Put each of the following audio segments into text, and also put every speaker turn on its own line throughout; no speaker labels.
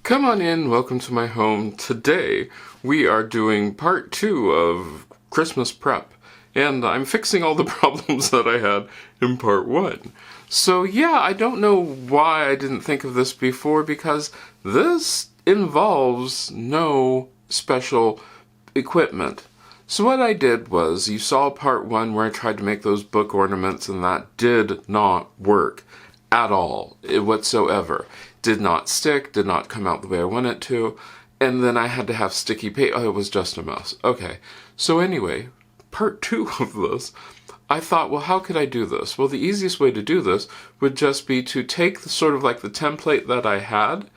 Come on in, welcome to my home. Today we are doing part 2 of Christmas prep, and I'm fixing all the problems that I had in part 1. So yeah, I don't know why I didn't think of this before, because this involves no special equipment. So what I did was, you saw part 1 where I tried to make those book ornaments, and that did not work at all, whatsoever. Did not stick, did not come out the way I wanted it to, and then I had to have sticky paper. Oh, it was just a mess. Okay, so anyway, part 2 of this, I thought, well, how could I do this? Well, the easiest way to do this would just be to take the sort of like the template that I had,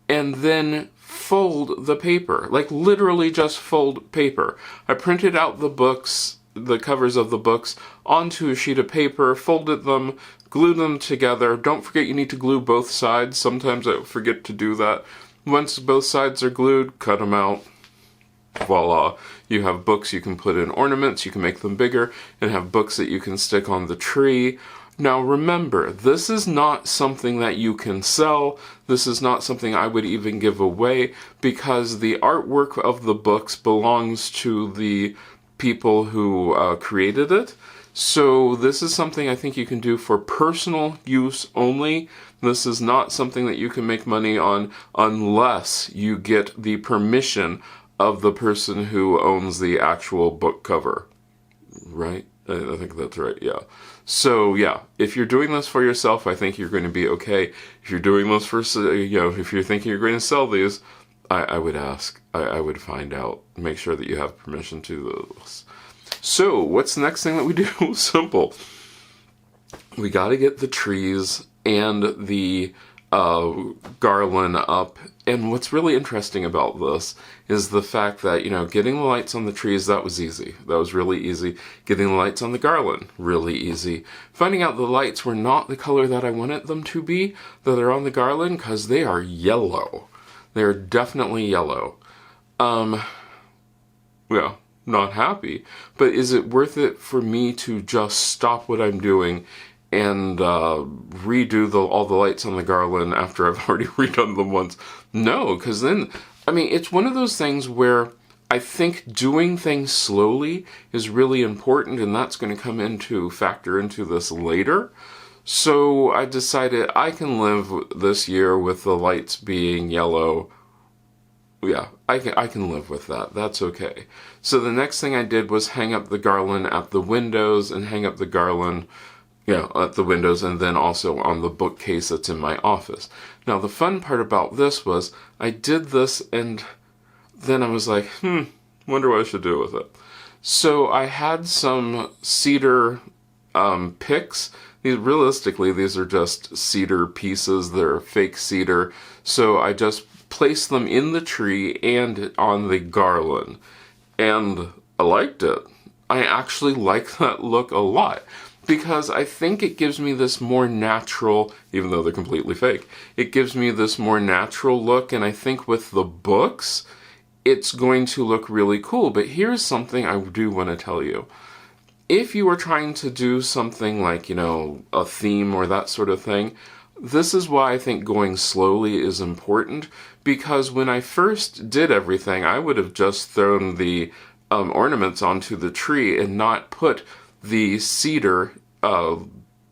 and then fold the paper. Like, literally just fold paper. I printed out the books, the covers of the books, onto a sheet of paper, folded them, glued them together. Don't forget you need to glue both sides. Sometimes I forget to do that. Once both sides are glued, cut them out. Voila. You have books you can put in ornaments, you can make them bigger, and have books that you can stick on the tree. Now remember, this is not something that you can sell. This is not something I would even give away, because the artwork of the books belongs to the people who created it. So this is something I think you can do for personal use only. This is not something that you can make money on unless you get the permission of the person who owns the actual book cover. Right? I think that's right, yeah. So yeah, if you're doing this for yourself, I think you're going to be okay. If you're doing this for, if you're thinking you're going to sell these, I would ask. I would find out. Make sure that you have permission to do this. So, what's the next thing that we do? Simple. We gotta get the trees and the garland up. And what's really interesting about this is the fact that, getting the lights on the trees, that was easy. That was really easy. Getting the lights on the garland, really easy. Finding out the lights were not the color that I wanted them to be, that are on the garland, because they are yellow. They're definitely yellow. Yeah. Not happy, but is it worth it for me to just stop what I'm doing and redo all the lights on the garland after I've already redone them once? No, because then, it's one of those things where I think doing things slowly is really important, and that's going to factor into this later. So I decided I can live this year with the lights being yellow. Yeah, I can live with that. That's okay. So the next thing I did was hang up the garland at the windows, and hang up the garland, at the windows, and then also on the bookcase that's in my office. Now the fun part about this was I did this, and then I was like, wonder what I should do with it. So I had some cedar picks. Realistically, these are just cedar pieces. They're fake cedar. So I just placed them in the tree and on the garland, and I liked it. I actually like that look a lot, because I think it gives me this more natural, even though they're completely fake, it gives me this more natural look, and I think with the books, it's going to look really cool. But here's something I do want to tell you. If you are trying to do something like, a theme or that sort of thing, this is why I think going slowly is important, because when I first did everything, I would have just thrown the ornaments onto the tree and not put the cedar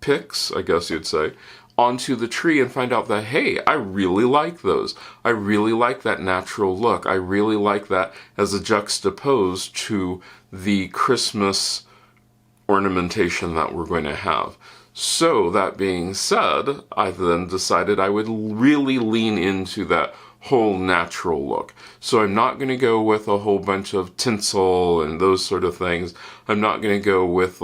picks, I guess you'd say, onto the tree, and find out that, hey, I really like those. I really like that natural look. I really like that as a juxtaposed to the Christmas ornamentation that we're going to have. So, that being said, I then decided I would really lean into that whole natural look. So I'm not going to go with a whole bunch of tinsel and those sort of things. I'm not going to go with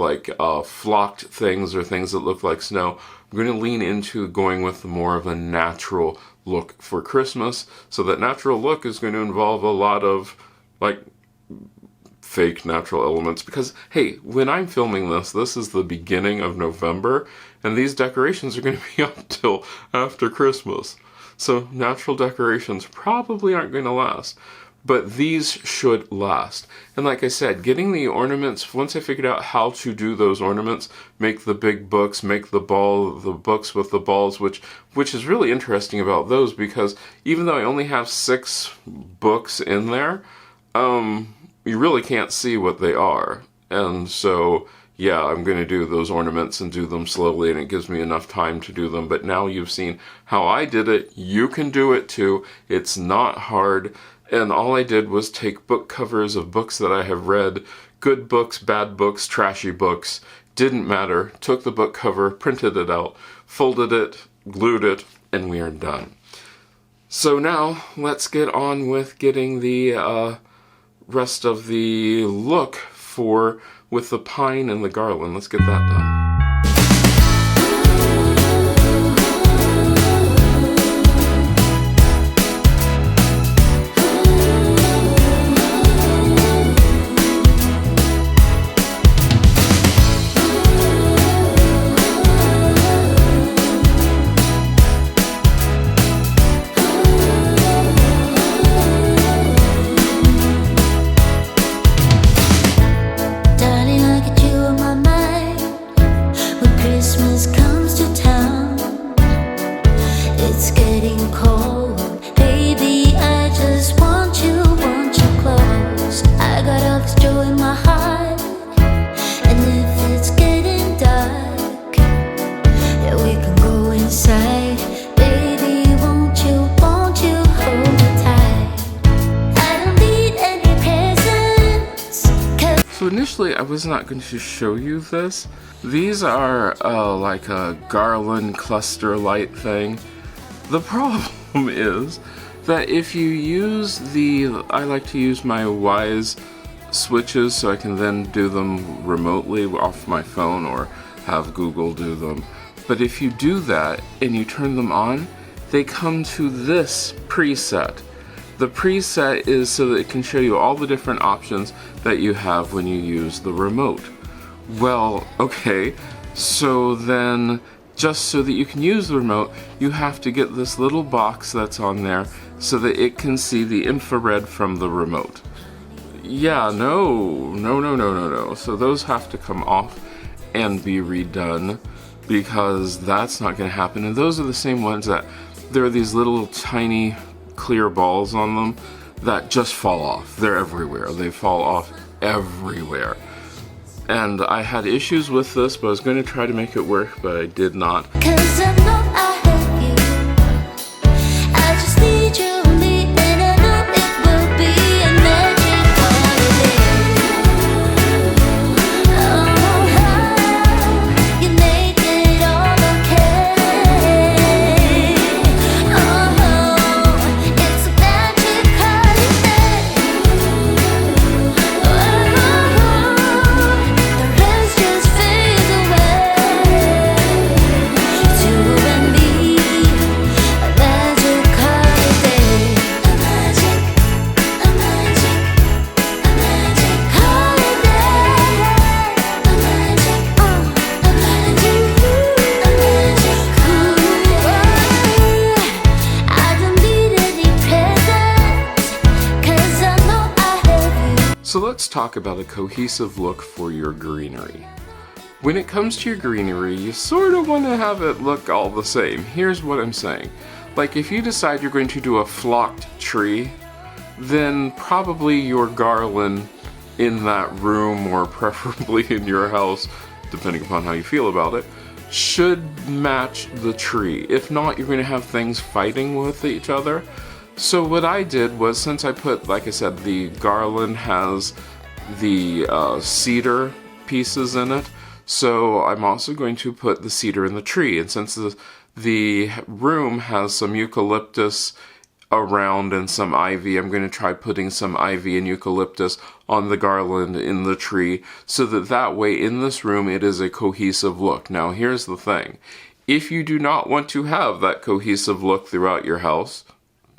flocked things or things that look like snow. I'm going to lean into going with more of a natural look for Christmas. So that natural look is going to involve a lot of fake natural elements, because hey, when I'm filming this is the beginning of November, and these decorations are going to be up till after Christmas. So natural decorations probably aren't going to last. but these should last. And like I said, getting the ornaments, once I figured out how to do those ornaments, make the big books, make the books with the balls, which is really interesting about those, because even though I only have 6 books in there, you really can't see what they are. And so, yeah, I'm going to do those ornaments and do them slowly, and it gives me enough time to do them. But now you've seen how I did it. You can do it too. It's not hard. And all I did was take book covers of books that I have read, good books, bad books, trashy books, didn't matter. Took the book cover, printed it out, folded it, glued it, and we are done. So now, let's get on with getting the rest of the look with the pine and the garland. Let's get that done. So initially I was not going to show you this. These are like a garland cluster light thing. The problem is that if you use I like to use my Wise switches so I can then do them remotely off my phone or have Google do them. But if you do that and you turn them on, they come to this preset. The preset is so that it can show you all the different options that you have when you use the remote. Well, okay, so then just so that you can use the remote, you have to get this little box that's on there so that it can see the infrared from the remote. Yeah, no. So those have to come off and be redone because that's not going to happen. And those are the same ones that there are these little tiny clear balls on them that just fall off. They're everywhere. They fall off everywhere. And I had issues with this, but I was going to try to make it work, but I did not.
'Cause I know I have you. I just need you and me, and I know it will be a magic holiday. Oh, how you make it all okay. Oh, it's a magic holiday. The rest just fades away. To and me, a magic holiday. A magic holiday. A magic, I don't need any presents, 'cause I know I have you.
So let's talk about a cohesive look for your greenery. When it comes to your greenery, you sort of want to have it look all the same. Here's what I'm saying. Like if you decide you're going to do a flocked tree, then probably your garland in that room, or preferably in your house, depending upon how you feel about it, should match the tree. If not, you're going to have things fighting with each other. So what I did was, since I put, like I said, the garland has the cedar pieces in it, so I'm also going to put the cedar in the tree. And since the room has some eucalyptus around and some ivy, I'm going to try putting some ivy and eucalyptus on the garland in the tree, so that way in this room it is a cohesive look. Now here's the thing. If you do not want to have that cohesive look throughout your house,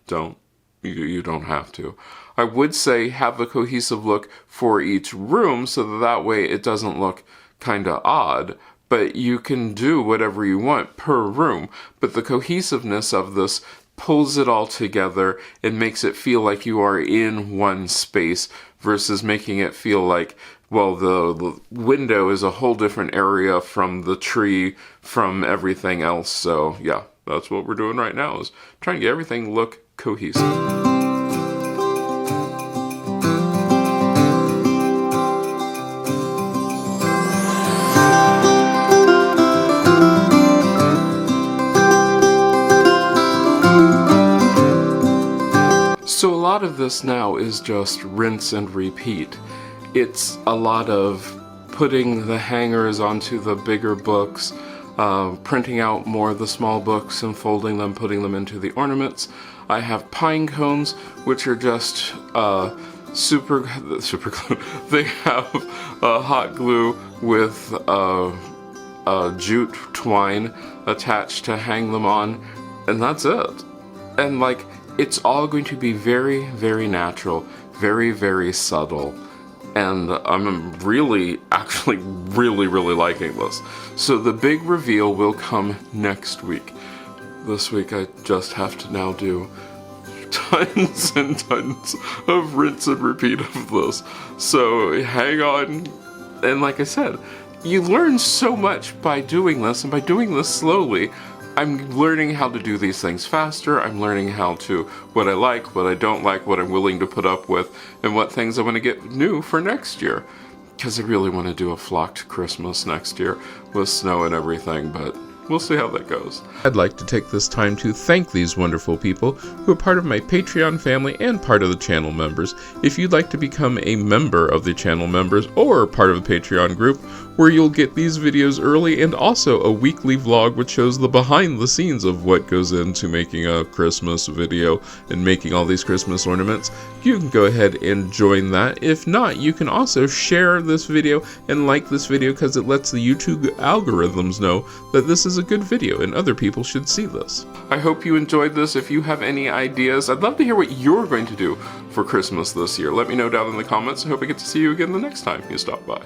don't. You don't have to. I would say have a cohesive look for each room so that way it doesn't look kind of odd, but you can do whatever you want per room. But the cohesiveness of this pulls it all together and makes it feel like you are in one space versus making it feel like, well, the window is a whole different area from the tree, from everything else. So yeah, that's what we're doing right now, is trying to get everything look cohesive. So a lot of this now is just rinse and repeat. It's a lot of putting the hangers onto the bigger books, printing out more of the small books and folding them, putting them into the ornaments. I have pine cones, which are just super glue. They have hot glue with jute twine attached to hang them on, and that's it. And like, it's all going to be very, very natural, very, very subtle. And I'm really liking this. So the big reveal will come next week. This week I just have to now do tons and tons of rinse and repeat of this. So hang on. And like I said, you learn so much by doing this, and by doing this slowly, I'm learning how to do these things faster. I'm learning what I like, what I don't like, what I'm willing to put up with, and what things I want to get new for next year. Because I really want to do a flocked Christmas next year with snow and everything, but we'll see how that goes. I'd like to take this time to thank these wonderful people who are part of my Patreon family and part of the channel members. If you'd like to become a member of the channel members or part of the Patreon group, where you'll get these videos early and also a weekly vlog which shows the behind the scenes of what goes into making a Christmas video and making all these Christmas ornaments, you can go ahead and join that. If not, you can also share this video and like this video, because it lets the YouTube algorithms know that this is a good video and other people should see this. I hope you enjoyed this. If you have any ideas, I'd love to hear what you're going to do for Christmas this year. Let me know down in the comments. I hope I get to see you again the next time you stop by.